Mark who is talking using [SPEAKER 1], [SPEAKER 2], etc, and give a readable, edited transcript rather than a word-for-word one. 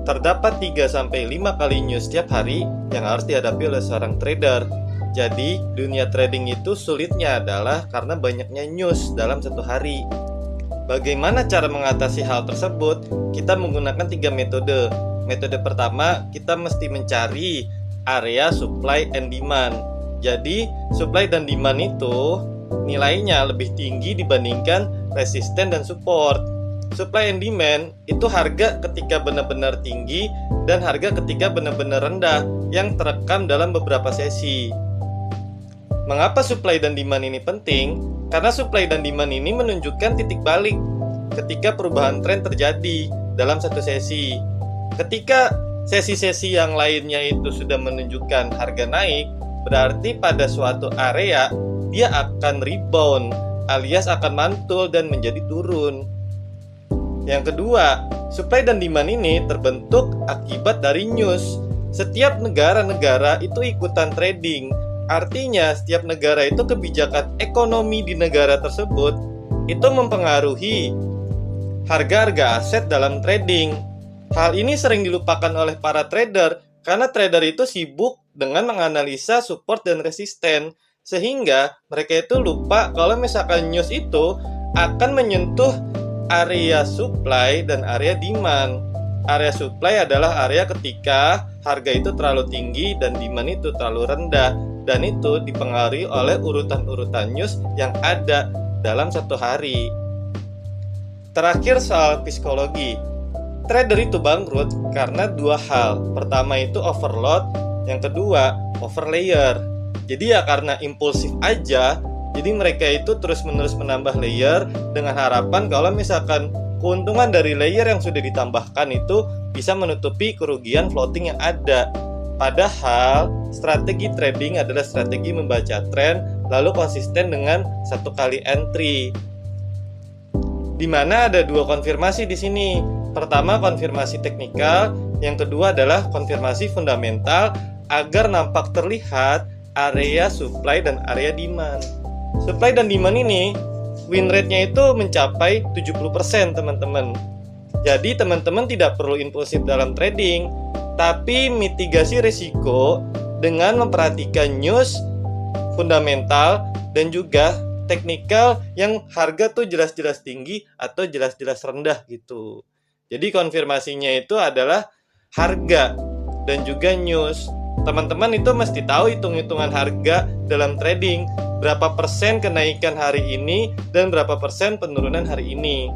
[SPEAKER 1] terdapat 3-5 kali news setiap hari yang harus dihadapi oleh seorang trader. Jadi, dunia trading itu sulitnya adalah karena banyaknya news dalam satu hari. Bagaimana cara mengatasi hal tersebut? Kita menggunakan 3 metode. Metode pertama, kita mesti mencari area supply and demand. Jadi, supply dan demand itu nilainya lebih tinggi dibandingkan resisten dan support. Supply and demand itu harga ketika benar-benar tinggi dan harga ketika benar-benar rendah yang terekam dalam beberapa sesi. Mengapa supply dan demand ini penting? Karena supply dan demand ini menunjukkan titik balik ketika perubahan tren terjadi dalam satu sesi. Ketika sesi-sesi yang lainnya itu sudah menunjukkan harga naik, berarti pada suatu area dia akan rebound alias akan mantul dan menjadi turun. Yang kedua, supply dan demand ini terbentuk akibat dari news. Setiap negara-negara itu ikutan trading. Artinya, setiap negara itu kebijakan ekonomi di negara tersebut itu mempengaruhi harga-harga aset dalam trading. Hal ini sering dilupakan oleh para trader karena trader itu sibuk dengan menganalisa support dan resisten, sehingga mereka itu lupa kalau misalkan news itu akan menyentuh area supply dan area demand. Area supply adalah area ketika harga itu terlalu tinggi dan demand itu terlalu rendah, dan itu dipengaruhi oleh urutan-urutan news yang ada dalam satu hari. Terakhir, soal psikologi. Trader itu bangkrut karena dua hal. Pertama itu overload, yang kedua overlayer. Jadi ya karena impulsif aja, jadi mereka itu terus-menerus menambah layer dengan harapan kalau misalkan keuntungan dari layer yang sudah ditambahkan itu bisa menutupi kerugian floating yang ada. Padahal strategi trading adalah strategi membaca tren lalu konsisten dengan satu kali entry. Di mana ada dua konfirmasi di sini. Pertama konfirmasi teknikal, yang kedua adalah konfirmasi fundamental agar nampak terlihat area supply dan area demand. Supply dan demand ini win rate-nya itu mencapai 70% teman-teman. Jadi teman-teman tidak perlu impulsif dalam trading, tapi mitigasi risiko dengan memperhatikan news, fundamental, dan juga teknikal yang harga tuh jelas-jelas tinggi atau jelas-jelas rendah gitu. Jadi konfirmasinya itu adalah harga dan juga news. Teman-teman itu mesti tahu hitung-hitungan harga dalam trading, berapa persen kenaikan hari ini dan berapa persen penurunan hari ini.